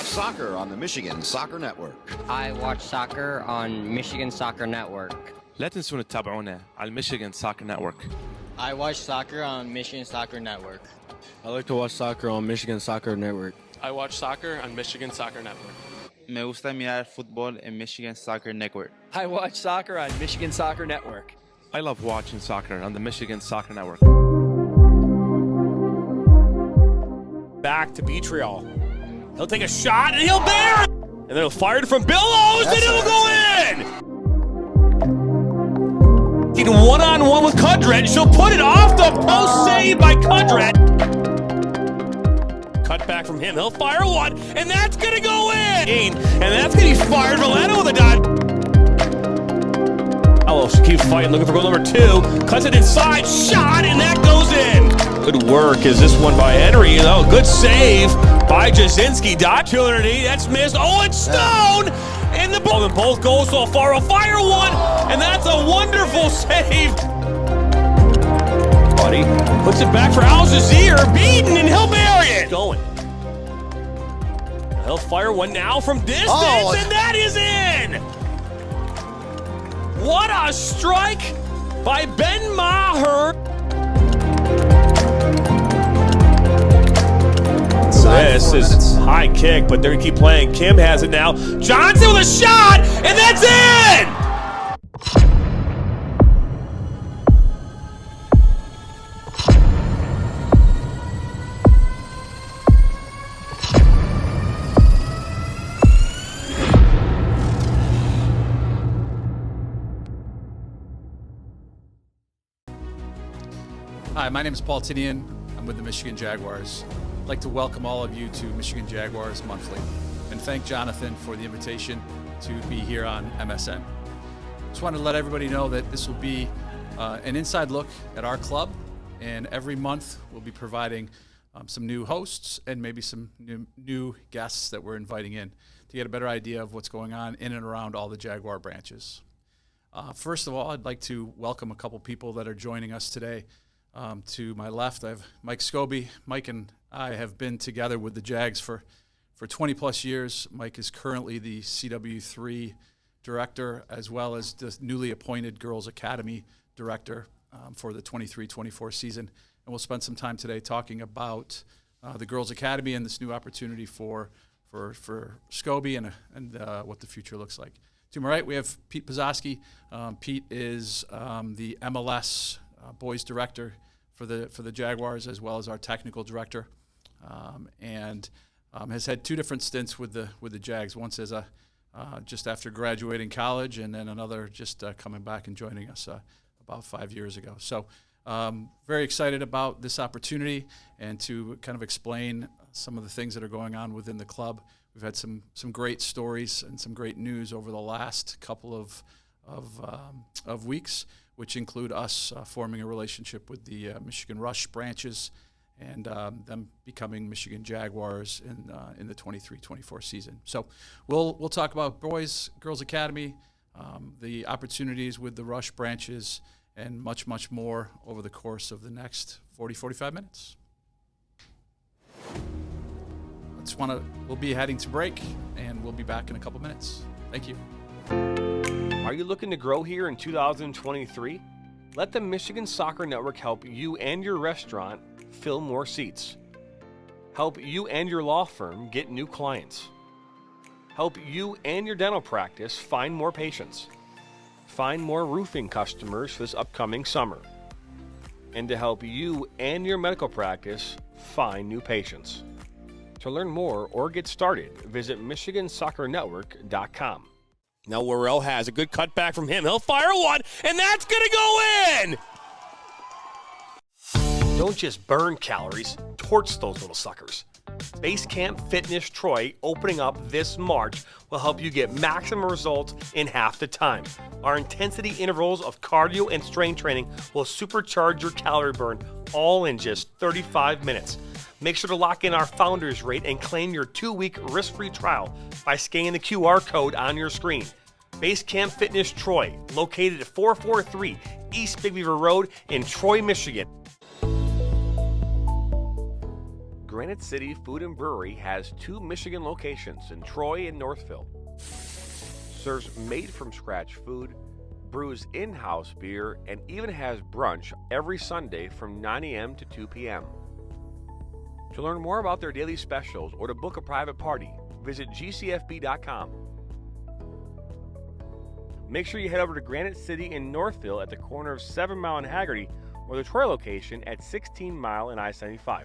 watch soccer on the Michigan Soccer Network. I watch soccer on Michigan Soccer Network. لا تنسون تتابعونا على Michigan Soccer Network. I watch soccer on Michigan Soccer Network. I like to watch soccer on Michigan Soccer Network. I watch soccer on Michigan Soccer Network. Me gusta mirar fútbol en Michigan Soccer Network. I watch soccer on Michigan Soccer Network. I love watching soccer on the Michigan Soccer Network. Back to Beatrial. He'll take a shot and he'll bear it! And then he'll fire it from Billows and it'll go in! One-on-one with Kudret. She'll put it off the post, saved by Kudret. Cut back from him. He'll fire one, and that's going to go in! And that's going to be fired. Milano with a dot. She keeps fighting, looking for goal number 2. Cuts it inside, shot, and that goes in. Good work is this one by Henry. Oh, good save by Jasinski. Dot 280, that's missed. Oh, it's Stone! And the ball, and both goals so far. Will fire one, and that's a wonderful save. Buddy puts it back for Al Jazeer, beaten, and he'll bury it. Going. He'll fire one now from distance, and that is in. What a strike by Ben Maher. This is high kick, but they're going to keep playing. Kim has it now. Johnson with a shot, and that's in! Hi, my name is Paul Tinian. I'm with the Michigan Jaguars. I'd like to welcome all of you to Michigan Jaguars Monthly and thank Jonathan for the invitation to be here on MSN. Just wanted to let everybody know that this will be an inside look at our club, and every month we'll be providing some new hosts and maybe some new guests that we're inviting in to get a better idea of what's going on in and around all the Jaguar branches. First of all, I'd like to welcome a couple people that are joining us today. To my left, I have Mike Shelby. Mike and I have been together with the Jags for 20 plus years. Mike is currently the CW3 director, as well as the newly appointed Girls Academy director for the 23-24 season. And we'll spend some time today talking about the Girls Academy and this new opportunity for Shelby and what the future looks like. To my right, we have Pete Pazowski. Pete is the MLS boys director for the Jaguars, as well as our technical director, and has had 2 different stints with the Jags. Once as just after graduating college, and then another just coming back and joining us about 5 years ago. So very excited about this opportunity and to kind of explain some of the things that are going on within the club. We've had some great stories and some great news over the last couple of weeks, which include us forming a relationship with the Michigan Rush branches and them becoming Michigan Jaguars in the 23-24 season. So we'll talk about boys, girls academy, the opportunities with the Rush branches, and much, much more over the course of the next 40-45 minutes. We'll be heading to break, and we'll be back in a couple minutes. Thank you. Are you looking to grow here in 2023? Let the Michigan Soccer Network help you and your restaurant fill more seats. Help you and your law firm get new clients. Help you and your dental practice find more patients. Find more roofing customers for this upcoming summer. And to help you and your medical practice find new patients. To learn more or get started, visit MichiganSoccerNetwork.com. Now Worrell has a good cutback from him. He'll fire one, and that's going to go in! Don't just burn calories, torch those little suckers. Base Camp Fitness Troy, opening up this March, will help you get maximum results in half the time. Our intensity intervals of cardio and strength training will supercharge your calorie burn, all in just 35 minutes. Make sure to lock in our founders rate and claim your 2-week risk-free trial by scanning the QR code on your screen. Base Camp Fitness Troy, located at 443 East Big Beaver Road in Troy, Michigan. Granite City Food and Brewery has 2 Michigan locations in Troy and Northville. Serves made-from-scratch food, brews in-house beer, and even has brunch every Sunday from 9 a.m. to 2 p.m. To learn more about their daily specials or to book a private party, visit gcfb.com. Make sure you head over to Granite City in Northville at the corner of 7 Mile and Haggerty, or the Troy location at 16 Mile and I-75.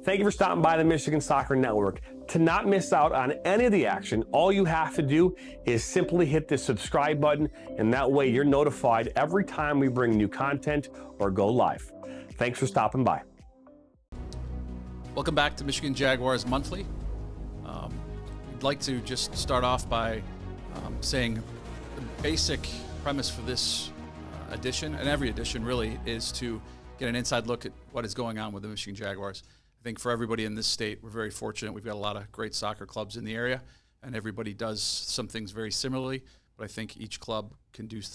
Thank you for stopping by the Michigan Soccer Network. To not miss out on any of the action, all you have to do is simply hit the subscribe button, and that way you're notified every time we bring new content or go live. Thanks for stopping by. Welcome back to Michigan Jaguars Monthly. I'd like to just start off by saying the basic premise for this edition, and every edition really, is to get an inside look at what is going on with the Michigan Jaguars. I think for everybody in this state, we're very fortunate. We've got a lot of great soccer clubs in the area, and everybody does some things very similarly. But I think each club can does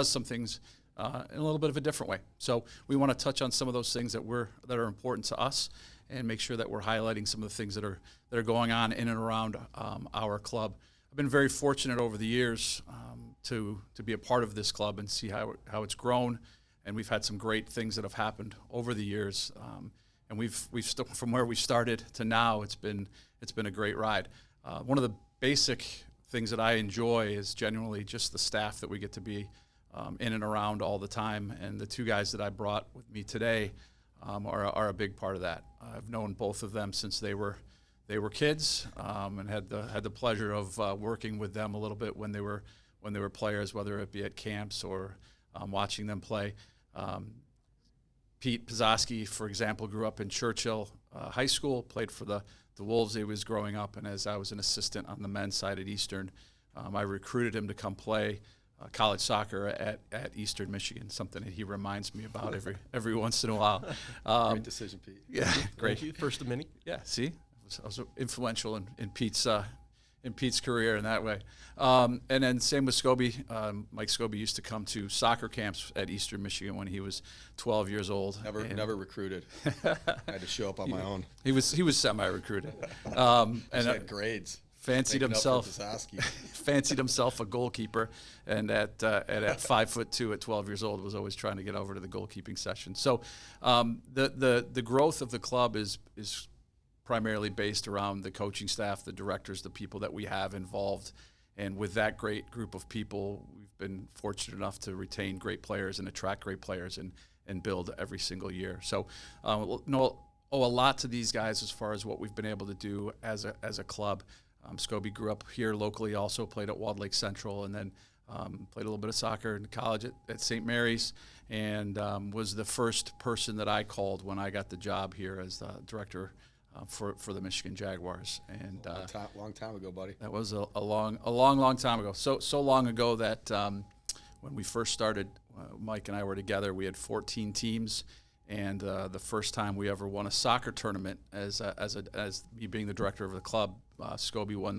some things in a little bit of a different way. So we want to touch on some of those things that are important to us, and make sure that we're highlighting some of the things that are going on in and around our club. I've been very fortunate over the years to be a part of this club and see how it's grown, and we've had some great things that have happened over the years. And we've from where we started to now, it's been a great ride. One of the basic things that I enjoy is genuinely just the staff that we get to be in and around all the time. And the 2 guys that I brought with me today are a big part of that. I've known both of them since they were kids, and had the pleasure of working with them a little bit when they were players, whether it be at camps or watching them play. Pete Pizzoski, for example, grew up in Churchill High School, played for the Wolves. He was growing up, and as I was an assistant on the men's side at Eastern, I recruited him to come play college soccer at Eastern Michigan, something that he reminds me about every once in a while. Great decision, Pete. Yeah, great. Thank you. First of many. Yeah, see? I was influential in Pete's career in that way. And then same with Scoby. Mike Scoby used to come to soccer camps at Eastern Michigan when he was 12 years old. Never recruited. I had to show up on my own. He was semi-recruited. And had grades. Fancied himself a goalkeeper, and at 5'2" at 12 years old was always trying to get over to the goalkeeping session. So the growth of the club is primarily based around the coaching staff, the directors, the people that we have involved. And with that great group of people, we've been fortunate enough to retain great players and attract great players and build every single year. So owe a lot to these guys as far as what we've been able to do as a club. Scoby grew up here locally, also played at Walled Lake Central, and then played a little bit of soccer in college at St. Mary's, and was the first person that I called when I got the job here as the director for the Michigan Jaguars. And long time ago, buddy. That was a long time ago. So long ago that when we first started, Mike and I were together. We had 14 teams, and the first time we ever won a soccer tournament as me being the director of the club, Scoby won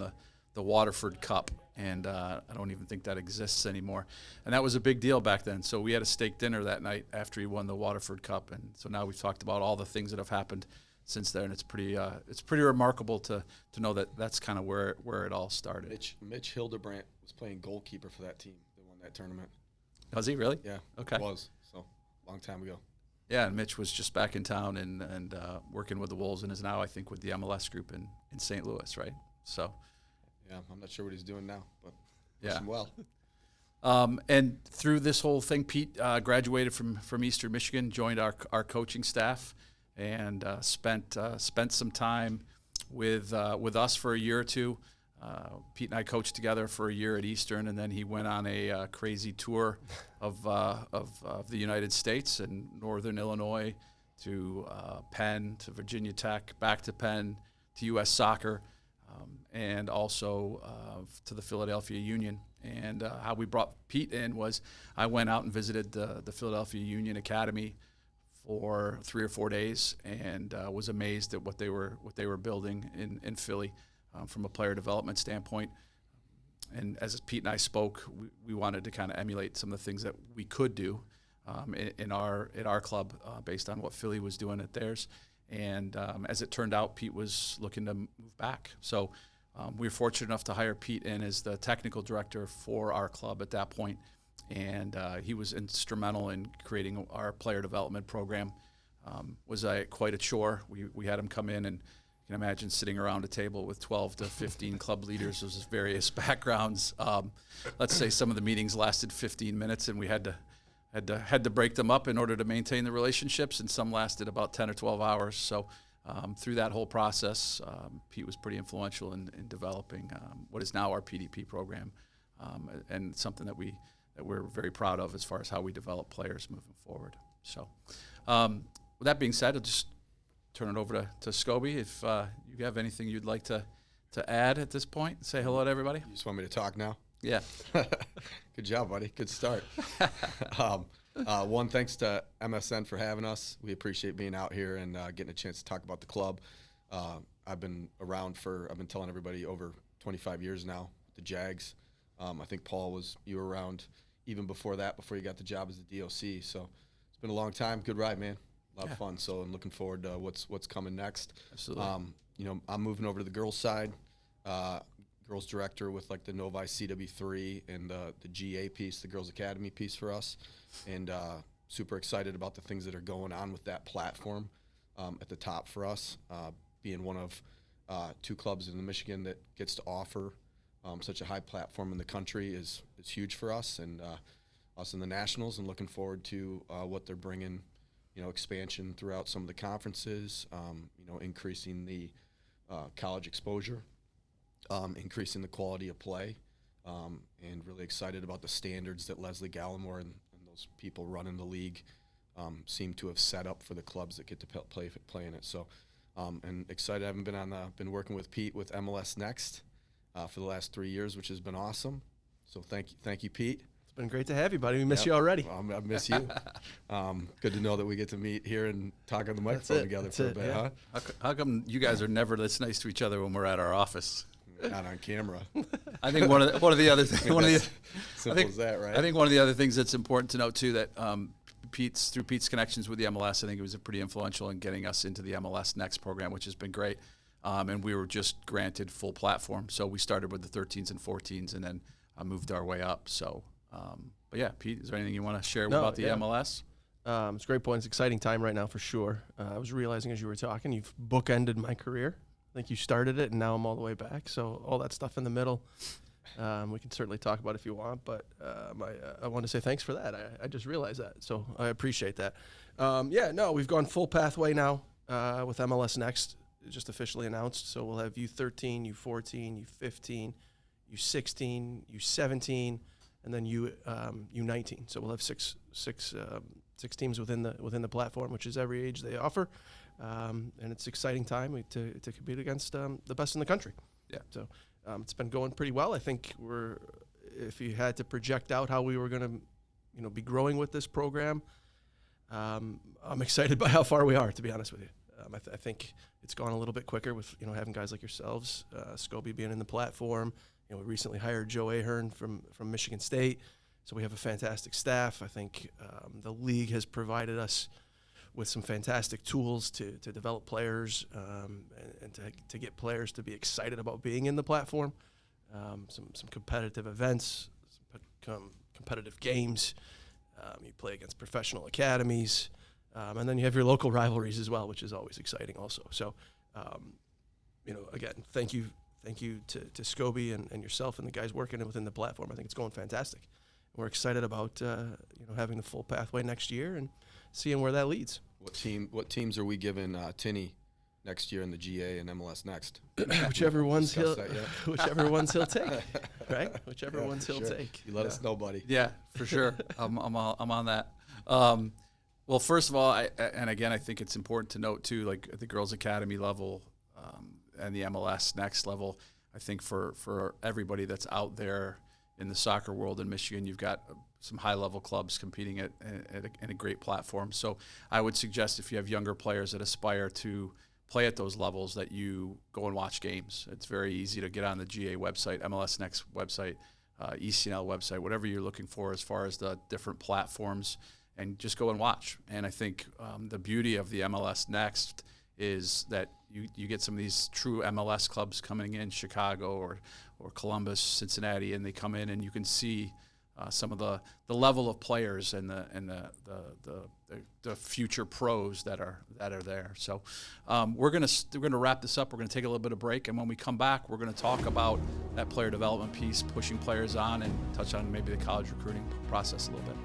the Waterford Cup, and I don't even think that exists anymore. And that was a big deal back then. So we had a steak dinner that night after he won the Waterford Cup, and so now we've talked about all the things that have happened since then. It's pretty remarkable to know that that's kind of where it all started. Mitch Hildebrandt was playing goalkeeper for that team that won that tournament. Was he really? Yeah. Okay. It was. So long time ago. Yeah, and Mitch was just back in town and working with the Wolves, and is now, I think, with the MLS group in St. Louis, right? So Yeah, I'm not sure what he's doing now, but Yeah. wish him well. And through this whole thing, Pete graduated from Eastern Michigan, joined our coaching staff, and spent some time with us for a year or two. Pete and I coached together for a year at Eastern, and then he went on a crazy tour of the United States and Northern Illinois to Penn, to Virginia Tech, back to Penn, to U.S. Soccer, and also to the Philadelphia Union. And how we brought Pete in was I went out and visited the Philadelphia Union Academy for 3 or 4 days, and was amazed at what they were building in Philly from a player development standpoint. And as Pete and I spoke, we wanted to kind of emulate some of the things that we could do at our club based on what Philly was doing at theirs. And as it turned out, Pete was looking to move back. So we were fortunate enough to hire Pete in as the technical director for our club at that point. And he was instrumental in creating our player development program. Was quite a chore. We had him come in, and you can imagine sitting around a table with 12 to 15 club leaders of various backgrounds. Let's say some of the meetings lasted 15 minutes, and we had to break them up in order to maintain the relationships, and some lasted about 10 or 12 hours. So through that whole process, Pete was pretty influential in developing what is now our PDP program, and something that we're very proud of as far as how we develop players moving forward. So with that being said, I'll just turn it over to Scoby. If you have anything you'd like to add at this point, say hello to everybody. You just want me to talk now? Yeah. Good job, buddy. Good start. One, thanks to MSN for having us. We appreciate being out here and getting a chance to talk about the club. I've been telling everybody, over 25 years now with the Jags. I think, Paul, you were around even before that, before you got the job as the DOC. So it's been a long time. Good ride, man. A lot of fun. So I'm looking forward to what's coming next. Absolutely. I'm moving over to the girls' side. Girls director with like the Novi CW3 and the GA piece, the Girls Academy piece for us, and super excited about the things that are going on with that platform at the top for us. Being one of 2 clubs in the Michigan that gets to offer such a high platform in the country is huge for us and us in the Nationals, and looking forward to what they're bringing. Expansion throughout some of the conferences. Increasing the college exposure. Increasing the quality of play, and really excited about the standards that Leslie Gallimore and those people running the league seem to have set up for the clubs that get to play in it. So, and excited. I haven't been working with Pete with MLS Next for the last 3 years, which has been awesome. So thank you, Pete. It's been great to have you, buddy. We miss you already. I miss you. Good to know that we get to meet here and talk on the microphone together for a bit, huh? How come you guys are never this nice to each other when we're at our office? Not on camera. I think one of the other things, simple as that, right? I think one of the other things that's important to note too, that through Pete's connections with the MLS, I think it was pretty influential in getting us into the MLS Next program, which has been great. And we were just granted full platform, so we started with the 13s and 14s, and then moved our way up. So, but yeah, Pete, is there anything you want to share about the MLS? It's a great point. It's an exciting time right now for sure. I was realizing as you were talking, you've bookended my career. I think you started it, and now I'm all the way back. So all that stuff in the middle, we can certainly talk about if you want. But I want to say thanks for that. I just realized that, so I appreciate that. We've gone full pathway now with MLS Next, just officially announced. So we'll have U13, U14, U15, U16, U17, and then U19. So we'll have six teams within the platform, which is every age they offer. And it's an exciting time to compete against the best in the country. Yeah. So it's been going pretty well. I think if you had to project out how we were going to, be growing with this program, I'm excited by how far we are, to be honest with you. I think it's gone a little bit quicker with, having guys like yourselves, Scoby being in the platform. We recently hired Joe Ahern from Michigan State. So we have a fantastic staff. I think the league has provided us with some fantastic tools to develop players and to get players to be excited about being in the platform. Some competitive events, some competitive games. You play against professional academies. And then you have your local rivalries as well, which is always exciting also. So, again, thank you thank you to Scoby and yourself and the guys working within the platform. I think it's going fantastic. We're excited about having the full pathway next year and seeing where that leads. What teams are we giving Tinney next year in the GA and MLS next? Whichever ones he'll take, right? Whichever ones he'll take. You let us know, buddy. Yeah, for sure. I'm on that. Well, first of all, and again, I think it's important to note too, like at the girls' academy level and the MLS next level, I think for everybody that's out there in the soccer world in Michigan, you've got some high-level clubs competing in a great platform. So I would suggest if you have younger players that aspire to play at those levels that you go and watch games. It's very easy to get on the GA website, MLS Next website, ECNL website, whatever you're looking for as far as the different platforms, and just go and watch. And I think the beauty of the MLS Next is that you get some of these true MLS clubs coming in, Chicago or Columbus, Cincinnati, and they come in and you can see some of the level of players and the future pros that are there. So we're gonna wrap this up. We're gonna take a little bit of break, and when we come back, we're gonna talk about that player development piece, pushing players on, and touch on maybe the college recruiting process a little bit.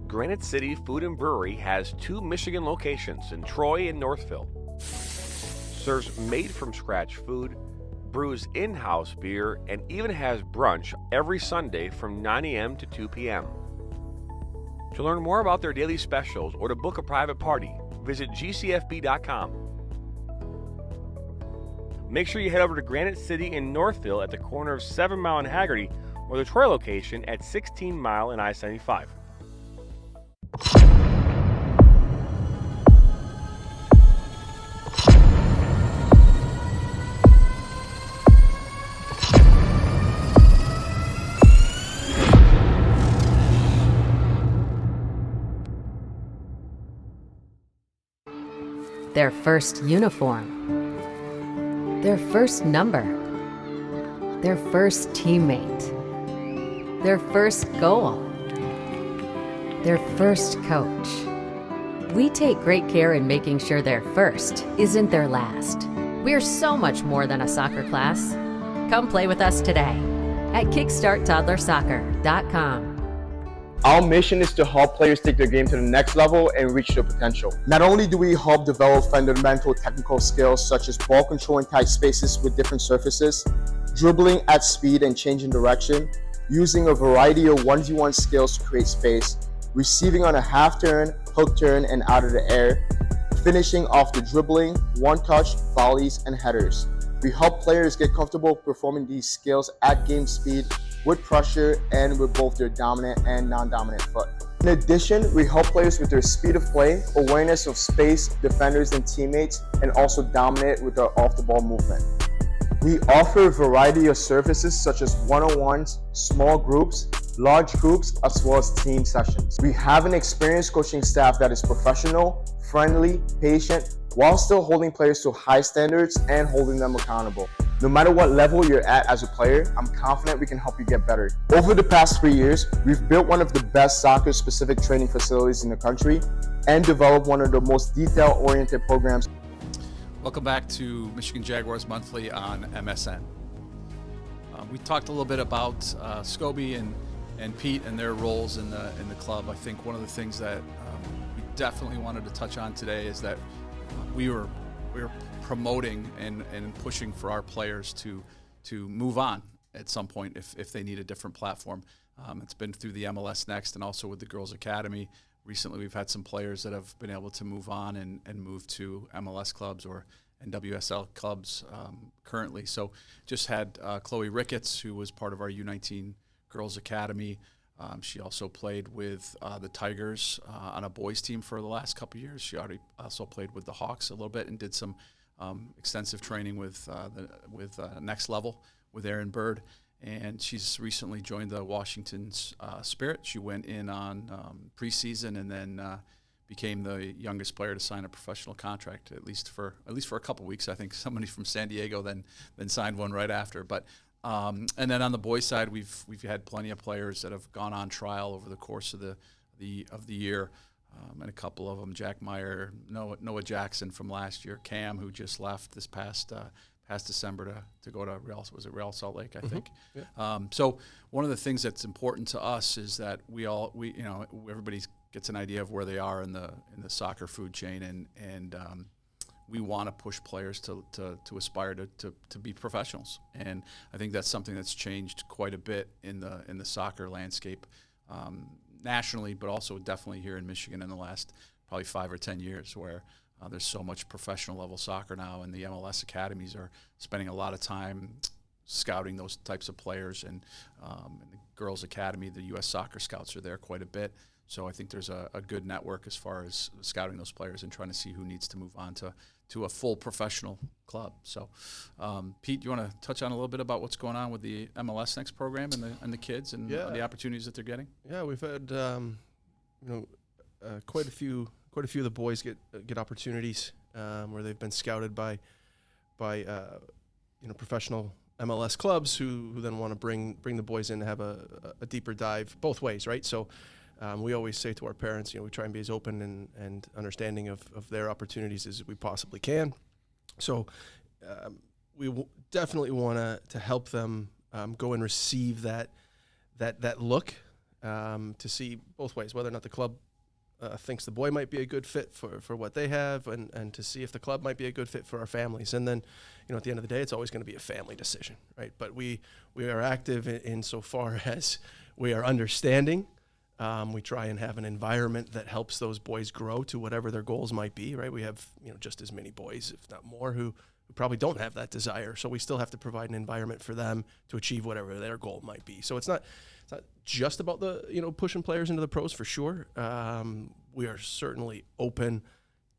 Granite City Food and Brewery has 2 Michigan locations in Troy and Northville. Serves made-from-scratch food, brews in-house beer, and even has brunch every Sunday from 9 a.m. to 2 p.m. To learn more about their daily specials or to book a private party, visit gcfb.com. Make sure you head over to Granite City in Northville at the corner of 7 Mile and Haggerty, or the Troy location at 16 Mile and I-75. Their first uniform, their first number, their first teammate, their first goal, their first coach. We take great care in making sure their first isn't their last. We're so much more than a soccer class. Come play with us today at kickstarttoddlersoccer.com. Our mission is to help players take their game to the next level and reach their potential. Not only do we help develop fundamental technical skills such as ball control in tight spaces with different surfaces, dribbling at speed and changing direction, using a variety of 1v1 skills to create space, receiving on a half turn, hook turn, and out of the air, finishing off the dribbling, one-touch, volleys, and headers. We help players get comfortable performing these skills at game speed, with pressure, and with both their dominant and non-dominant foot. In addition, we help players with their speed of play, awareness of space, defenders and teammates, and also dominate with our off-the-ball movement. We offer a variety of services such as one-on-ones, small groups, large groups, as well as team sessions. We have an experienced coaching staff that is professional, friendly, patient, while still holding players to high standards and holding them accountable. No matter what level you're at as a player, I'm confident we can help you get better. Over the past 3 years, we've built one of the best soccer-specific training facilities in the country and developed one of the most detail-oriented programs. Welcome back to Michigan Jaguars Monthly on MSN. We talked a little bit about Scoby and Pete and their roles in the club. I think one of the things that we definitely wanted to touch on today is that we were promoting and pushing for our players to move on at some point if they need a different platform. It's been through the MLS Next and also with the Girls Academy. Recently, we've had some players that have been able to move on and move to MLS clubs or NWSL clubs currently. So just had Chloe Ricketts, who was part of our U19 Girls Academy. She also played with the Tigers on a boys team for the last couple of years. She already also played with the Hawks a little bit and did some extensive training with Next Level with Aaron Bird. And she's recently joined the Washington Spirit. She went in on preseason and then became the youngest player to sign a professional contract, at least for a couple weeks. I think somebody from San Diego then signed one right after. But and then on the boys' side, we've had plenty of players that have gone on trial over the course of the year. and a couple of them, Jack Meyer, Noah Jackson from last year, Cam, who just left this past December to go to Real Salt Lake, I think. Yeah. So one of the things that's important to us is that everybody gets an idea of where they are in the soccer food chain, and we want to push players to aspire to be professionals, and I think that's something that's changed quite a bit in the soccer landscape nationally, but also definitely here in Michigan in the last probably 5 or 10 years, where there's so much professional level soccer now, and the MLS academies are spending a lot of time scouting those types of players, and the girls academy, the U.S. soccer scouts are there quite a bit. So I think there's a good network as far as scouting those players and trying to see who needs to move on to a full professional club. So, Pete, do you want to touch on a little bit about what's going on with the MLS Next program and the kids and the opportunities that they're getting? Yeah, we've had quite a few of the boys get opportunities where they've been scouted by professional MLS clubs who then want to bring the boys in to have a deeper dive both ways, right? So we always say to our parents, we try and be as open and understanding of their opportunities as we possibly can. So we definitely want to help them go and receive that look to see both ways, whether or not the club thinks the boy might be a good fit for what they have, and to see if the club might be a good fit for our families. And then, at the end of the day, it's always going to be a family decision, right? But we are active in so far as we are understanding. We try and have an environment that helps those boys grow to whatever their goals might be, right? We have, just as many boys, if not more, who probably don't have that desire. So we still have to provide an environment for them to achieve whatever their goal might be. So it's not just about the, pushing players into the pros for sure. We are certainly open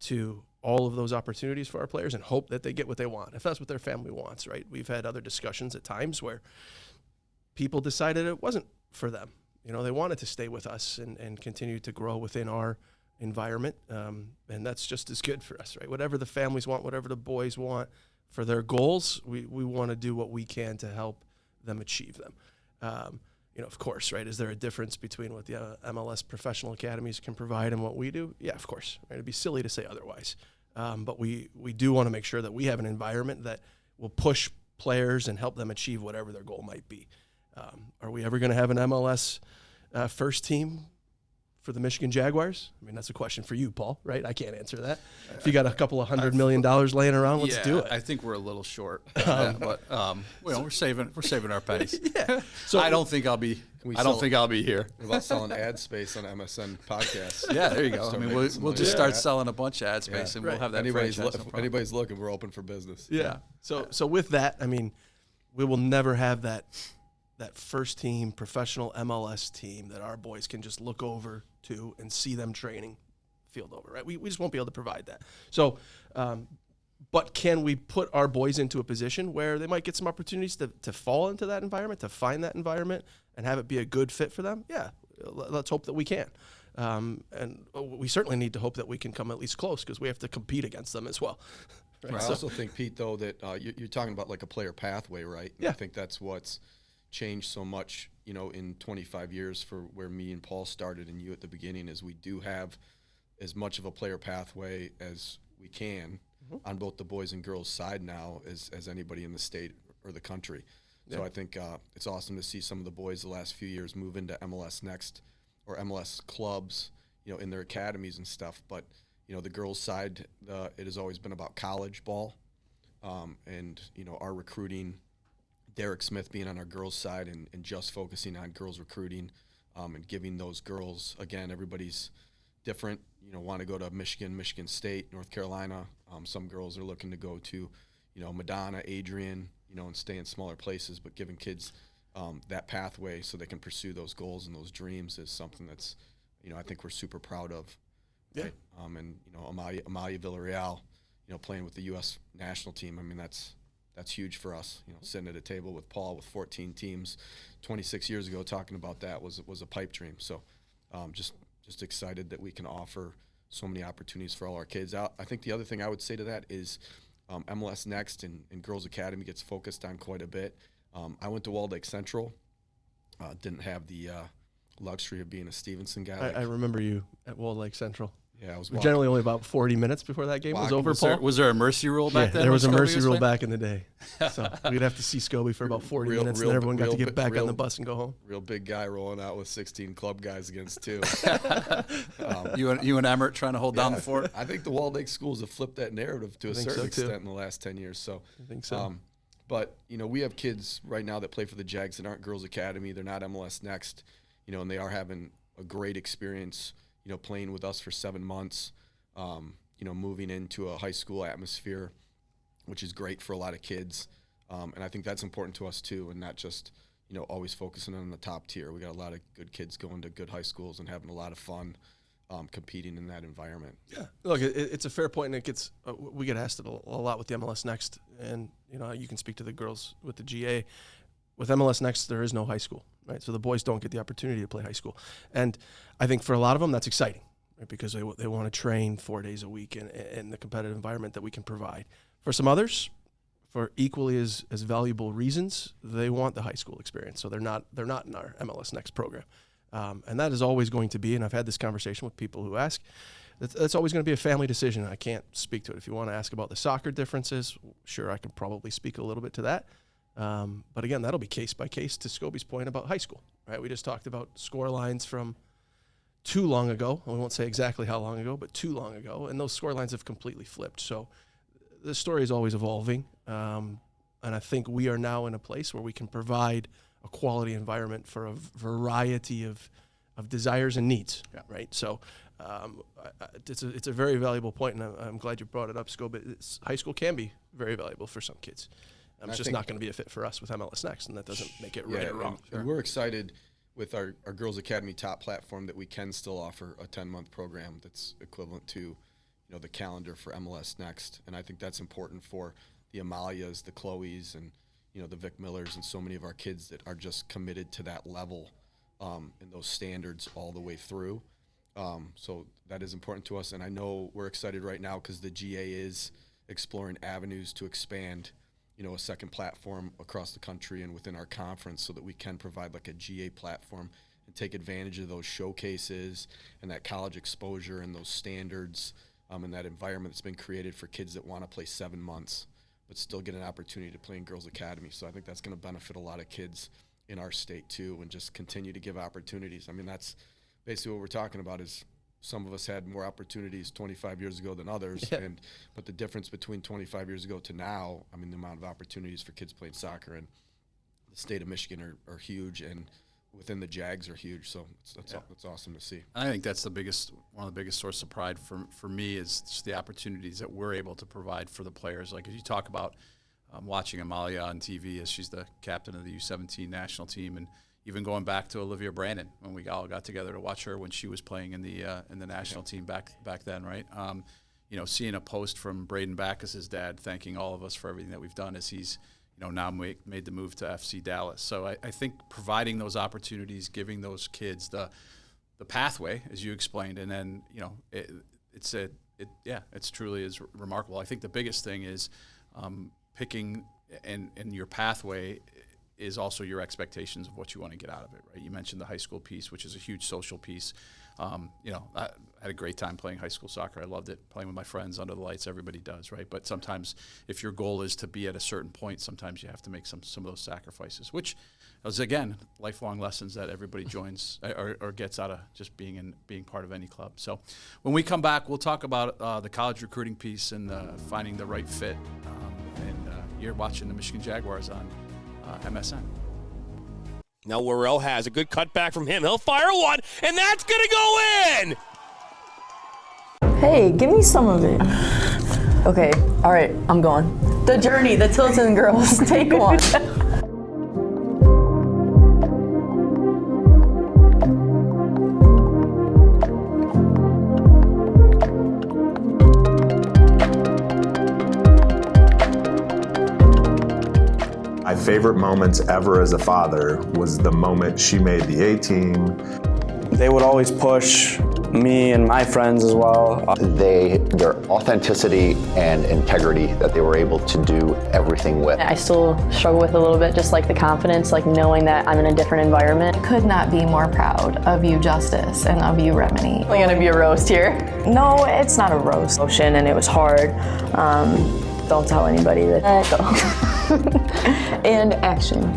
to all of those opportunities for our players and hope that they get what they want, if that's what their family wants, right? We've had other discussions at times where people decided it wasn't for them. They wanted to stay with us and continue to grow within our environment, and that's just as good for us, right? Whatever the families want, whatever the boys want for their goals, we want to do what we can to help them achieve them. Of course, right? Is there a difference between what the MLS professional academies can provide and what we do? Yeah, of course. Right? It'd be silly to say otherwise. But we do want to make sure that we have an environment that will push players and help them achieve whatever their goal might be. Are we ever going to have an MLS first team for the Michigan Jaguars? I mean, that's a question for you, Paul, right? I can't answer that. If you got a couple of $100 million laying around, let's do it. I think we're a little short, but we're saving our pennies. Yeah. So I don't think I'll be. I don't think I'll be here. What about selling ad space on MSN podcasts? Yeah, there you go. I mean, we'll just start selling a bunch of ad space, and we'll have that. If anybody's looking, we're open for business. Yeah. So with that, I mean, we will never have that first team professional MLS team that our boys can just look over to and see them training field over, right? We just won't be able to provide that. So, but can we put our boys into a position where they might get some opportunities to fall into that environment, to find that environment and have it be a good fit for them? Yeah, let's hope that we can. And we certainly need to hope that we can come at least close, because we have to compete against them as well. Right? I also think, Pete, though, that you're talking about like a player pathway, right? And yeah. I think that's what's changed so much, in 25 years for where me and Paul started and you at the beginning, is we do have as much of a player pathway as we can on both the boys and girls side now as anybody in the state or the country. Yeah. So I think it's awesome to see some of the boys the last few years move into MLS Next or MLS clubs, in their academies and stuff. But, the girls side, it has always been about college ball. And, our recruiting, Derek Smith being on our girls' side and just focusing on girls recruiting and giving those girls, again, everybody's different, want to go to Michigan State, North Carolina. Some girls are looking to go to, Madonna, Adrian, and stay in smaller places, but giving kids that pathway so they can pursue those goals and those dreams is something that's, I think we're super proud of. Yeah. Right? And, Amalia Villarreal, playing with the U.S. national team, I mean, that's huge for us. Sitting at a table with Paul with 14 teams 26 years ago talking about that was a pipe dream. So just excited that we can offer so many opportunities for all our kids. I think the other thing I would say to that is MLS Next and Girls Academy gets focused on quite a bit. I went to Walled Lake Central, didn't have the luxury of being a Stevenson guy. I remember you at Walled Lake Central. Yeah, I was generally only about 40 minutes before that game was over, Paul. Was there a mercy rule back then? There was a mercy rule back in the day. So we'd have to see Scobie for about 40 minutes, and then everyone got to get back on the bus and go home. Real big guy rolling out with 16 club guys against 2. You and Emmert trying to hold down the fort? I think the Walled Lake schools have flipped that narrative to a certain extent in the last 10 years. So I think so. But, we have kids right now that play for the Jags that aren't Girls Academy. They're not MLS Next, and they are having a great experience, playing with us for 7 months. Moving into a high school atmosphere, which is great for a lot of kids. And I think that's important to us too, and not just, always focusing on the top tier. We got a lot of good kids going to good high schools and having a lot of fun competing in that environment. Yeah, look, it's a fair point, and it gets we get asked it a lot with the MLS Next, and you can speak to the girls with the GA. With MLS Next, there is no high school, right? So the boys don't get the opportunity to play high school, and I think for a lot of them that's exciting. Right, because they want to train 4 days a week in the competitive environment that we can provide. For some others, for equally as valuable reasons, they want the high school experience. So they're not in our MLS Next program, and that is always going to be. And I've had this conversation with people who ask. That's always going to be a family decision. I can't speak to it. If you want to ask about the soccer differences, sure, I can probably speak a little bit to that. But again, that'll be case by case. To Scobie's point about high school, right? We just talked about score lines from too long ago. We won't say exactly how long ago, but too long ago. And those score lines have completely flipped. So the story is always evolving. And I think we are now in a place where we can provide a quality environment for a variety of desires and needs, right? So it's a very valuable point, and I'm glad you brought it up, Scob. High school can be very valuable for some kids. It's just not going to be a fit for us with MLS Next, and that doesn't make it right or wrong. And we're excited with our Girls Academy top platform that we can still offer a 10-month program that's equivalent to, the calendar for MLS Next. And I think that's important for the Amalias, the Chloes, and, the Vic Millers, and so many of our kids that are just committed to that level and those standards all the way through. So that is important to us. And I know we're excited right now because the GA is exploring avenues to expand a second platform across the country and within our conference so that we can provide like a GA platform and take advantage of those showcases and that college exposure and those standards and that environment that's been created for kids that want to play 7 months but still get an opportunity to play in Girls Academy. So I think that's going to benefit a lot of kids in our state too, and just continue to give opportunities. I mean, that's basically what we're talking about is some of us had more opportunities 25 years ago than others, but the difference between 25 years ago to now, I mean, the amount of opportunities for kids playing soccer in the state of Michigan are huge, and within the Jags are huge. So that's awesome to see. I think that's one of the biggest sources of pride for me is just the opportunities that we're able to provide for the players. Like as you talk about watching Amalia on TV as she's the captain of the U17 national team, and even going back to Olivia Brandon when we all got together to watch her when she was playing in the national team back then, right? Seeing a post from Braden Backus's dad thanking all of us for everything that we've done as he's now made the move to FC Dallas. So I think providing those opportunities, giving those kids the pathway, as you explained, and then it's truly is remarkable. I think the biggest thing is picking and your pathway is also your expectations of what you want to get out of it, right? You mentioned the high school piece, which is a huge social piece. I had a great time playing high school soccer. I loved it, playing with my friends under the lights. Everybody does, right? But sometimes if your goal is to be at a certain point, sometimes you have to make some of those sacrifices, which is, again, lifelong lessons that everybody joins or gets out of just being part of any club. So when we come back, we'll talk about the college recruiting piece and finding the right fit. You're watching the Michigan Jaguars on MSN. Now Worrell has a good cutback from him. He'll fire one, and that's going to go in! Hey, give me some of it. Okay, all right, I'm going. The Journey, the Tilton Girls, take one. My favorite moments ever as a father was the moment she made the A-team. They would always push me and my friends as well. Their authenticity and integrity that they were able to do everything with. I still struggle with a little bit, just like the confidence, like knowing that I'm in a different environment. I could not be more proud of you, Justice, and of you, Remini. Are gonna be a roast here? No, it's not a roast. Motion, and it was hard. Don't tell anybody that. And action.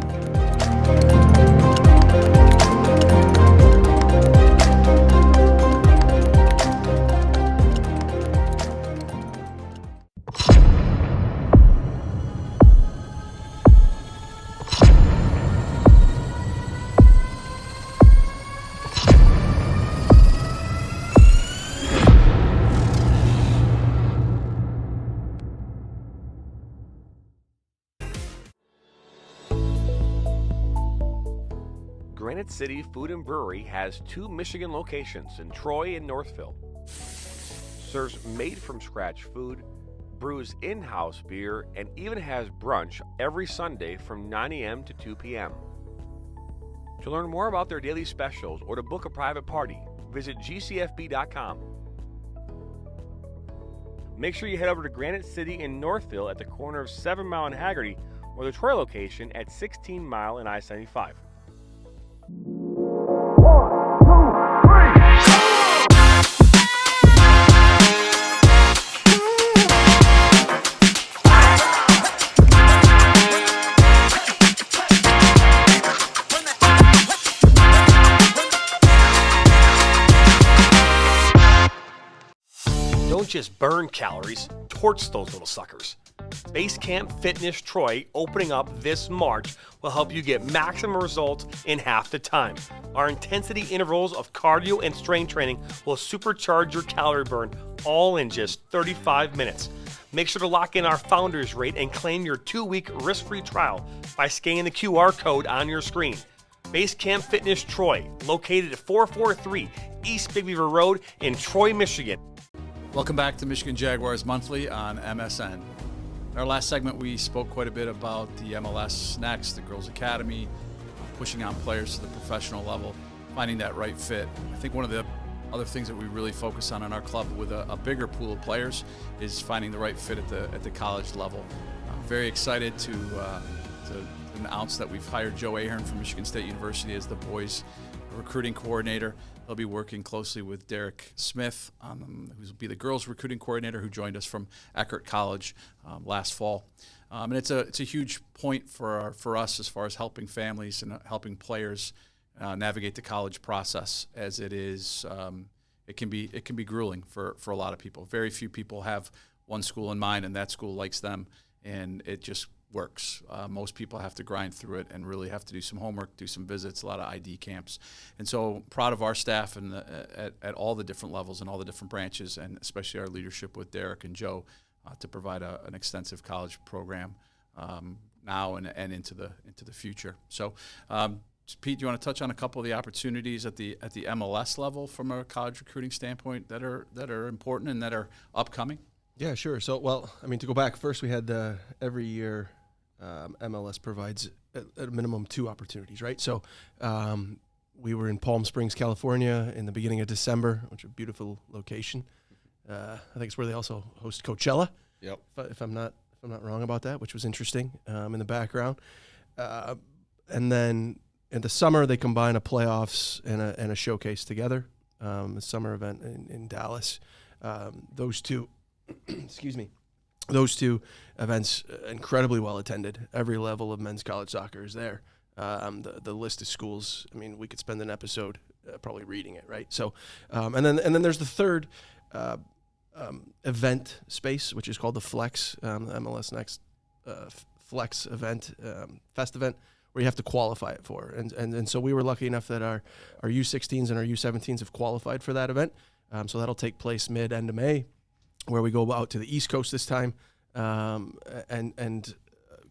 Granite City Food and Brewery has 2 Michigan locations in Troy and Northville. Serves made-from-scratch food, brews in-house beer, and even has brunch every Sunday from 9 a.m. to 2 p.m. To learn more about their daily specials or to book a private party, visit gcfb.com. Make sure you head over to Granite City in Northville at the corner of 7 Mile and Haggerty, or the Troy location at 16 Mile and I-75. Don't just burn calories, torch those little suckers. Base Camp Fitness Troy, opening up this March, will help you get maximum results in half the time. Our intensity intervals of cardio and strength training will supercharge your calorie burn, all in just 35 minutes. Make sure to lock in our founders rate and claim your 2-week risk-free trial by scanning the QR code on your screen. Base Camp Fitness Troy, located at 443 East Big Beaver Road in Troy, Michigan. Welcome back to Michigan Jaguars Monthly on MSN. In our last segment, we spoke quite a bit about the MLS Next, the Girls Academy, pushing on players to the professional level, finding that right fit. I think one of the other things that we really focus on in our club with a bigger pool of players is finding the right fit at the college level. I'm very excited to announce that we've hired Joe Ahern from Michigan State University as the boys recruiting coordinator. He'll be working closely with Derek Smith, who will be the girls recruiting coordinator, who joined us from Eckerd College last fall. And it's a huge point for us as far as helping families and helping players navigate the college process, as it is. It can be grueling for a lot of people. Very few people have one school in mind, and that school likes them, and it just works. Most people have to grind through it and really have to do some homework, do some visits, a lot of ID camps. And so proud of our staff and at all the different levels and all the different branches, and especially our leadership with Derek and Joe to provide an extensive college program now and into the future. So Pete, do you want to touch on a couple of the opportunities at the MLS level from a college recruiting standpoint that are important and that are upcoming? Yeah, sure. So, to go back first, we had every year MLS provides at a minimum 2 opportunities, right? So we were in Palm Springs, California in the beginning of December, which is a beautiful location. I think it's where they also host Coachella. Yep. If I'm not wrong about that, which was interesting in the background. And then in the summer, they combine a playoffs and a showcase together, a summer event in Dallas. Those two events incredibly well attended. Every level of men's college soccer is there. The list of schools, we could spend an episode probably reading it, right? So, and then there's the third event space, which is called the Flex, the MLS Next Flex event, Fest event, where you have to qualify it for. And so we were lucky enough that our U16s and our U17s have qualified for that event. So that'll take place mid-end of May, where we go out to the East Coast this time and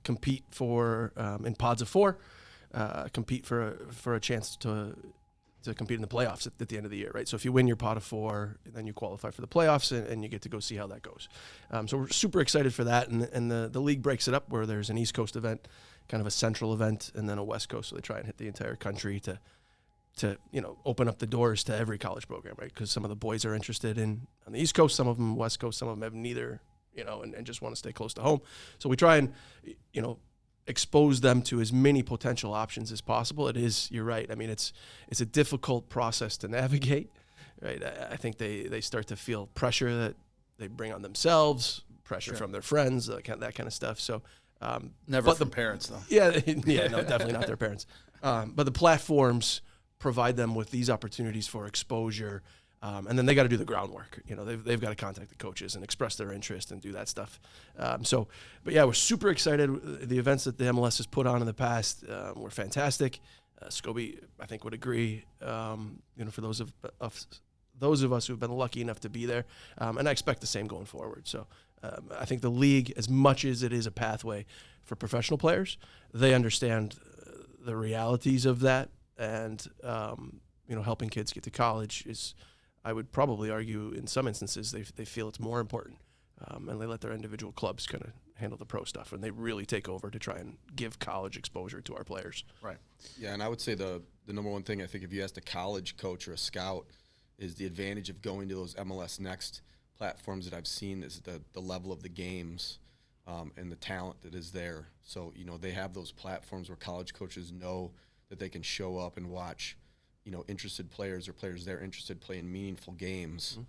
compete for in pods of 4, compete for a chance to compete in the playoffs at the end of the year, right? So if you win your pot of 4, then you qualify for the playoffs, and you get to go see how that goes. So we're super excited for that, and the league breaks it up where there's an East Coast event, kind of a central event, and then a West Coast, so they try and hit the entire country to to open up the doors to every college program, right? Because some of the boys are interested in on the East Coast, some of them West Coast, some of them have neither, and just want to stay close to home. So we try and expose them to as many potential options as possible. It is, you're right. I mean, it's a difficult process to navigate, right? I think they start to feel pressure that they bring on themselves, pressure from their friends, that kind of stuff. So never from parents, though. Yeah, no, definitely not their parents. But the platforms provide them with these opportunities for exposure, and then they got to do the groundwork. They've got to contact the coaches and express their interest and do that stuff. But yeah, we're super excited. The events that the MLS has put on in the past were fantastic. Shelby, I think, would agree. For those of us who've been lucky enough to be there, and I expect the same going forward. So I think the league, as much as it is a pathway for professional players, they understand the realities of that, and helping kids get to college is, I would probably argue, in some instances they feel it's more important, and they let their individual clubs kind of handle the pro stuff, and they really take over to try and give college exposure to our players. Right. Yeah, and I would say the number one thing, I think, if you asked a college coach or a scout, is the advantage of going to those MLS Next platforms that I've seen is the level of the games and the talent that is there. So, they have those platforms where college coaches know that they can show up and watch, interested players or players they're interested playing meaningful games.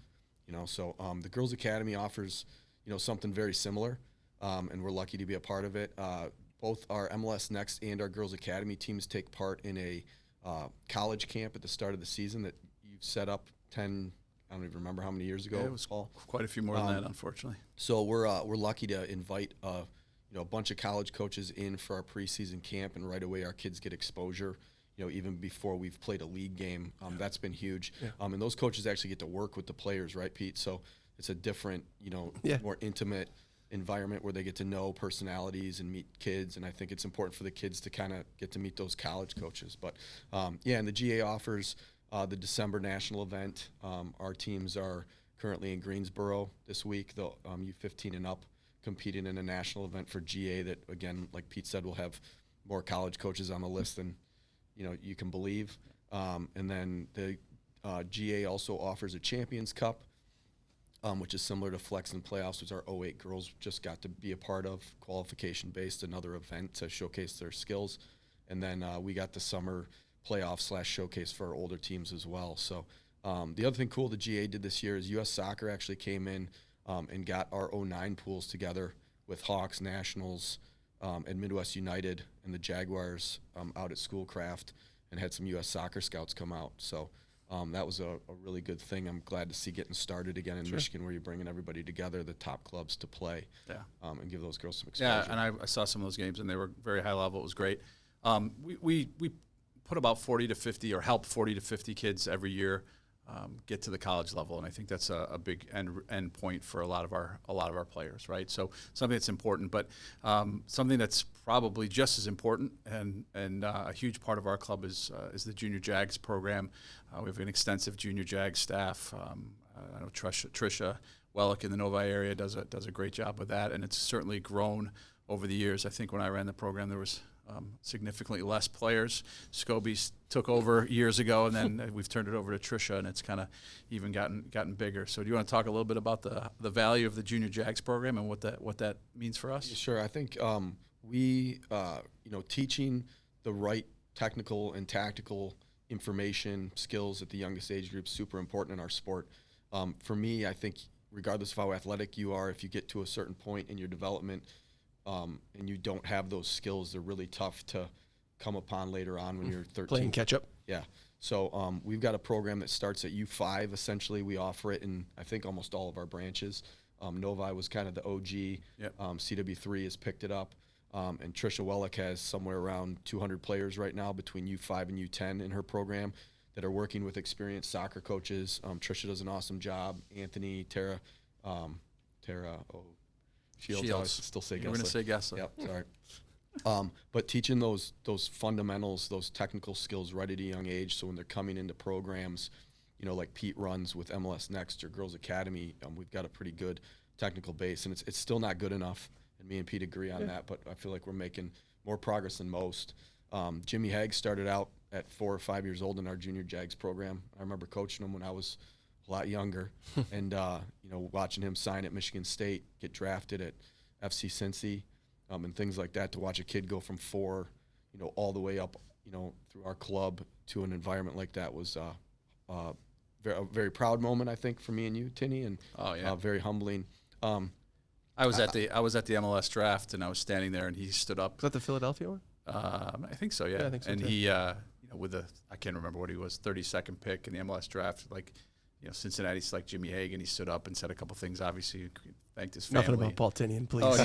So the Girls Academy offers, something very similar, and we're lucky to be a part of it. Both our MLS Next and our Girls Academy teams take part in a college camp at the start of the season that you've set up 10, I don't even remember how many years ago. Yeah, it was quite a few more than that, unfortunately. So we're lucky to invite a bunch of college coaches in for our preseason camp, and right away our kids get exposure. Even before we've played a league game, that's been huge. Yeah. And those coaches actually get to work with the players, right, Pete? So it's a different, more intimate environment where they get to know personalities and meet kids. And I think it's important for the kids to kind of get to meet those college coaches. But and the GA offers the December national event. Our teams are currently in Greensboro this week. The U15 and up competing in a national event for GA that, again, like Pete said, will have more college coaches on the list than you can believe. And then the GA also offers a Champions Cup, which is similar to Flex and Playoffs, which our 08 girls just got to be a part of, qualification-based, another event to showcase their skills. And then we got the summer playoff / showcase for our older teams as well. So the other thing cool the GA did this year is U.S. Soccer actually came in and got our 09 pools together with Hawks, Nationals, and Midwest United and the Jaguars out at Schoolcraft, and had some U.S. Soccer scouts come out. So that was a really good thing. I'm glad to see getting started again in Michigan, where you're bringing everybody together, the top clubs to play, and give those girls some exposure. Yeah, and I saw some of those games, and they were very high level. It was great. We put about 40 to 50, or help 40 to 50 kids every year get to the college level, and I think that's a big end point for a lot of our players, right? So something that's important, but something that's probably just as important and a huge part of our club is the Junior Jags program. We have an extensive Junior Jags staff. I know Tricia Wellick in the Novi area does a great job with that, and it's certainly grown over the years. I think when I ran the program, there was significantly less players. Scobies took over years ago, and then we've turned it over to Tricia, and it's kind of even gotten bigger. So do you want to talk a little bit about the value of the Junior Jags program and what that means for us? Sure. I think we teaching the right technical and tactical information, skills at the youngest age group is super important in our sport. For me, I think regardless of how athletic you are, if you get to a certain point in your development and you don't have those skills, they're really tough to come upon later on when you're 13. Playing catch up. Yeah. So we've got a program that starts at U5. Essentially, we offer it in, I think, almost all of our branches. Novi was kind of the OG. Yep. CW3 has picked it up. And Tricia Wellick has somewhere around 200 players right now between U5 and U10 in her program that are working with experienced soccer coaches. Tricia does an awesome job. Anthony, Tara, Shields. I still say Gessler. You're going to say Gessler. Yep, sorry. But teaching those fundamentals, those technical skills right at a young age, so when they're coming into programs, like Pete runs with MLS Next or Girls Academy, we've got a pretty good technical base, and it's still not good enough, and me and Pete agree on that, but I feel like we're making more progress than most. Jimmy Haig started out at 4 or 5 years old in our junior JAGS program. I remember coaching him when I was a lot younger, and watching him sign at Michigan State, get drafted at FC Cincy, and things like that. To watch a kid go from 4, all the way up, through our club to an environment like that was a very proud moment, I think, for me and you, Tinny, and very humbling. I was at the MLS draft, and I was standing there, and he stood up. Was that the Philadelphia one? I think so, yeah. I think so, and too. he, with I can't remember what he was, 32nd pick in the MLS draft, Cincinnati select Jimmy Hagan. He stood up and said a couple things. Obviously, thanked his family. Nothing about Paul Tinian, please. Oh, and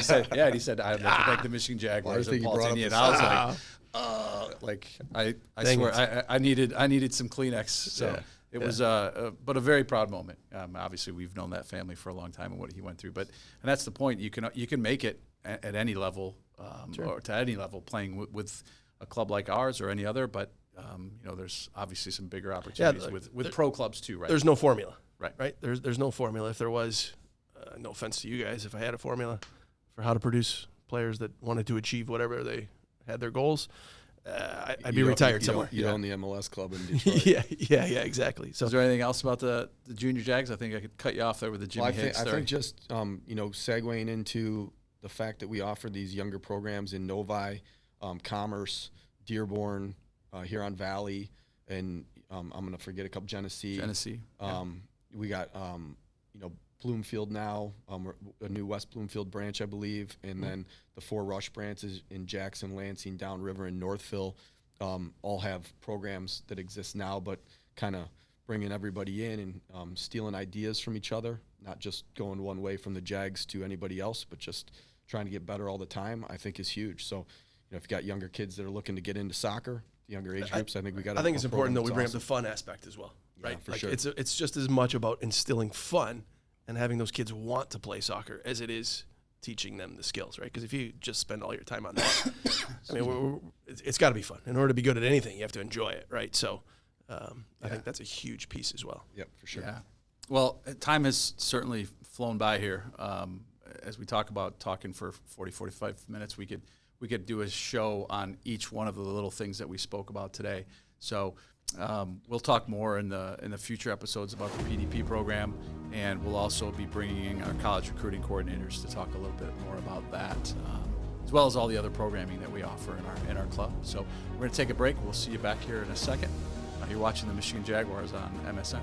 he said, I'd like to thank the Michigan Jaguars and Paul Tinian. I was I swear, I needed some Kleenex. So it was, but a very proud moment. Obviously, we've known that family for a long time and what he went through. And that's the point. You can make it at any level, or to any level, playing with a club like ours or any other. But there's obviously some bigger opportunities with pro clubs too, right? There's no formula, right? There's no formula. If there was, no offense to you guys, if I had a formula for how to produce players that wanted to achieve whatever they had their goals, I'd be retired somewhere. You own the MLS club in Detroit. yeah, exactly. So, is there anything else about the junior Jags? I think I could cut you off there with the Jimmy Higgs story. I think just segueing into the fact that we offer these younger programs in Novi, Commerce, Dearborn, Huron Valley, and I'm going to forget a couple, Genesee. We got Bloomfield now, a new West Bloomfield branch, I believe, and then the 4 Rush branches in Jackson, Lansing, Downriver, and Northville all have programs that exist now, but kind of bringing everybody in and stealing ideas from each other, not just going one way from the Jags to anybody else, but just trying to get better all the time, I think is huge. So, if you got younger kids that are looking to get into soccer, younger age groups, I think we got. I think it's important that we bring up the fun aspect as well, right? For sure. It's just as much about instilling fun and having those kids want to play soccer as it is teaching them the skills, right? Because if you just spend all your time on that, I mean, it's got to be fun. In order to be good at anything, you have to enjoy it, right? So I think that's a huge piece as well. Yep, for sure. Yeah. Well, time has certainly flown by here. As we talking for 40, 45 minutes, we could do a show on each one of the little things that we spoke about today. So we'll talk more in the future episodes about the PDP program, and we'll also be bringing in our college recruiting coordinators to talk a little bit more about that, as well as all the other programming that we offer in our club. So we're going to take a break. We'll see you back here in a second. You're watching the Michigan Jaguars on MSN.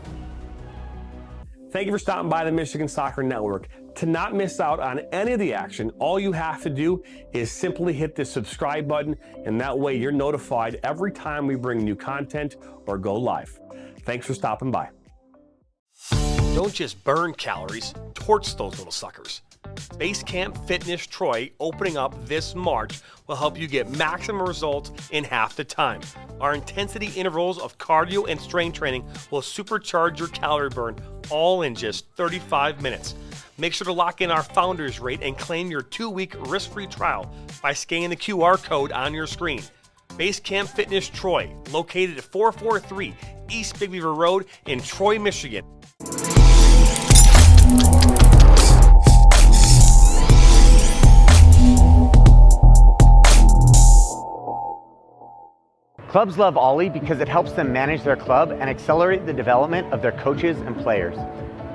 Thank you for stopping by the Michigan Soccer Network. To not miss out on any of the action, all you have to do is simply hit the subscribe button, and that way you're notified every time we bring new content or go live. Thanks for stopping by. Don't just burn calories, torch those little suckers. Basecamp Fitness Troy, opening up this March, will help you get maximum results in half the time. Our intensity intervals of cardio and strength training will supercharge your calorie burn, all in just 35 minutes. Make sure to lock in our founders rate and claim your 2-week risk-free trial by scanning the QR code on your screen. Basecamp Fitness Troy, located at 443 East Big Beaver Road in Troy, Michigan. Clubs love Ollie because it helps them manage their club and accelerate the development of their coaches and players.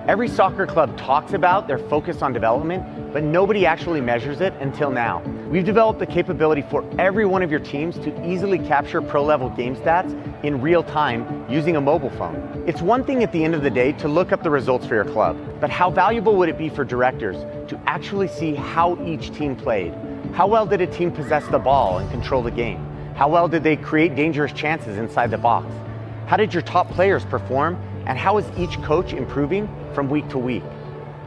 Every soccer club talks about their focus on development, but nobody actually measures it until now. We've developed the capability for every one of your teams to easily capture pro-level game stats in real time using a mobile phone. It's one thing at the end of the day to look up the results for your club, but how valuable would it be for directors to actually see how each team played? How well did a team possess the ball and control the game? How well did they create dangerous chances inside the box? How did your top players perform? And how is each coach improving from week to week?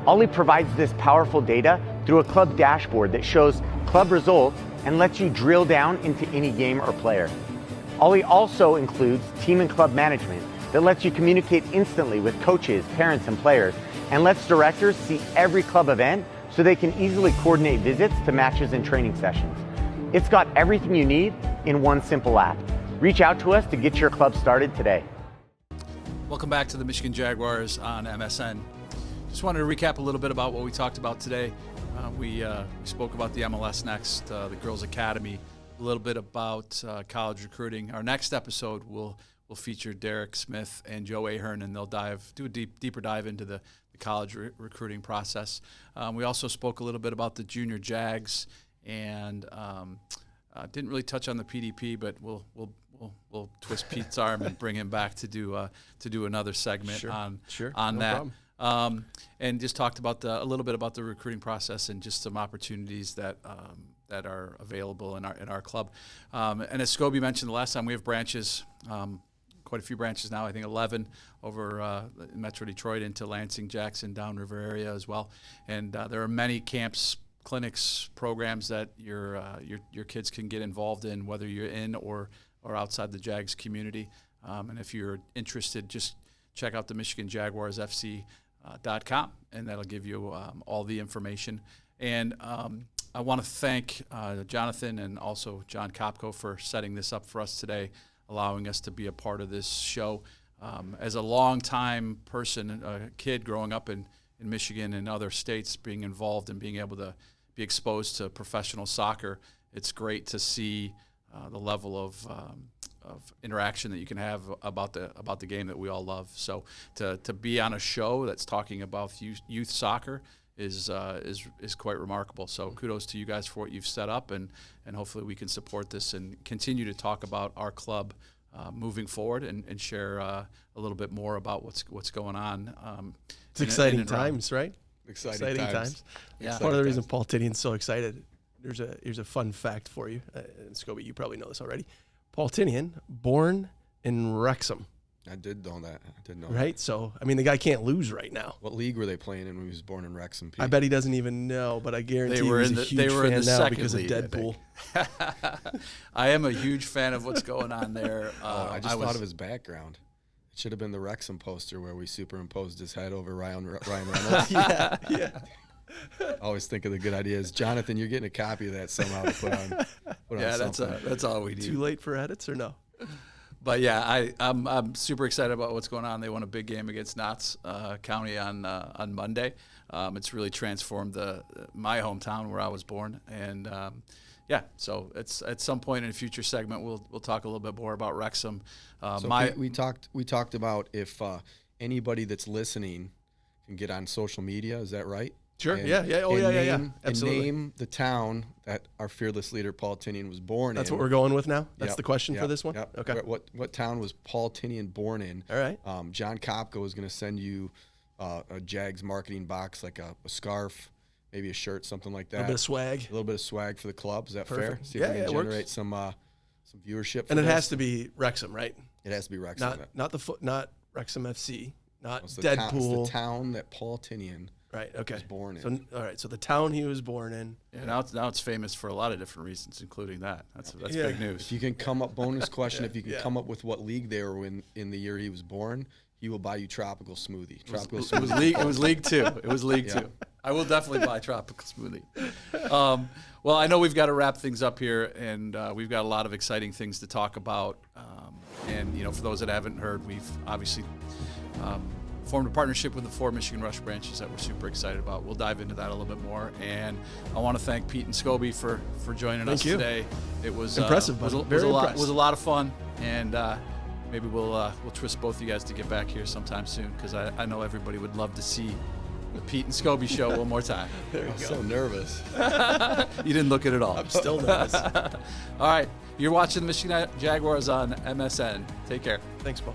Ollie provides this powerful data through a club dashboard that shows club results and lets you drill down into any game or player. Ollie also includes team and club management that lets you communicate instantly with coaches, parents, and players, and lets directors see every club event so they can easily coordinate visits to matches and training sessions. It's got everything you need in one simple app. Reach out to us to get your club started today. Welcome back to the Michigan Jaguars on MSN. Just wanted to recap a little bit about what we talked about today. We spoke about the MLS Next, the Girls Academy, a little bit about college recruiting. Our next episode will feature Derek Smith and Joe Ahern, and they'll do a deeper dive into the college recruiting process. We also spoke a little bit about the junior Jags, and didn't really touch on the PDP, but we'll twist Pete's arm and bring him back to do another segment on no that. problem. And just talked about a little bit about the recruiting process and just some opportunities that are available in our club. And as Scoby mentioned the last time, we have branches, quite a few branches now. I think 11 over in Metro Detroit into Lansing, Jackson, Downriver area as well. And there are many camps, clinics, programs that your kids can get involved in, whether you're in or outside the Jags community. And if you're interested, just check out the MichiganJaguarsFC.com, and that'll give you all the information. And I want to thank Jonathan and also John Kopko for setting this up for us today, allowing us to be a part of this show. As a longtime person, a kid growing up in Michigan and other states, being involved and being able to be exposed to professional soccer, it's great to see the level of interaction that you can have about the game that we all love. So to be on a show that's talking about youth soccer is quite remarkable. So kudos to you guys for what you've set up, and hopefully we can support this and continue to talk about our club moving forward and share a little bit more about what's going on. It's exciting times, right? Exciting times. Yeah. Part of the reason Paul Tinian's so excited, here's a fun fact for you. And Scoby, you probably know this already. Paul Tinian, born in Wrexham. I did know that. Right? So, I mean, the guy can't lose right now. What league were they playing in when he was born in Wrexham? Pete? I bet he doesn't even know, but I guarantee they were he's in a the, huge they were fan in the now second because league, of Deadpool. I am a huge fan of what's going on there. I thought of his background. It should have been the Wrexham poster where we superimposed his head over Ryan Reynolds. yeah. I always think of the good ideas. Jonathan, you're getting a copy of that somehow to put on. That's all we need. Too late for edits or no? But yeah, I'm super excited about what's going on. They won a big game against Notts County on Monday. It's really transformed my hometown where I was born, and so it's at some point in a future segment we'll talk a little bit more about Wrexham. We talked about if anybody that's listening can get on social media. Is that right? Sure. And, yeah. Absolutely. And name the town that our fearless leader Paul Tinian was born in. That's what we're going with now? That's the question for this one? Yep. Okay. What town was Paul Tinian born in? All right. John Kopko is going to send you a Jags marketing box, like a scarf, maybe a shirt, something like that. A little bit of swag. A little bit of swag for the club. Is that Perfect. fair? See Yeah, if we can it generate works. some viewership. And it has to be Wrexham, right? It has to be Wrexham. Not Wrexham FC, not It's the Deadpool. it's the town that Paul Tinian was born in. So, all right, so the town he was born in. Yeah, now it's famous for a lot of different reasons, including that. That's big news. If you can come up, bonus question, if you can come up with what league they were in the year he was born, he will buy you tropical smoothie. It was League Two. It was League Two. I will definitely buy tropical smoothie. Well, I know we've got to wrap things up here, and we've got a lot of exciting things to talk about. And for those that haven't heard, we've obviously formed a partnership with the 4 Michigan Rush branches that we're super excited about. We'll dive into that a little bit more. And I want to thank Pete and Scoby for joining us today. It was impressive. Was a lot of fun, and maybe we'll twist both of you guys to get back here sometime soon, because I know everybody would love to see the Pete and Scoby show one more time. There you go. I'm so nervous. You didn't look at all. I'm still nervous. All right. You're watching the Michigan Jaguars on MSN. Take care. Thanks, Paul.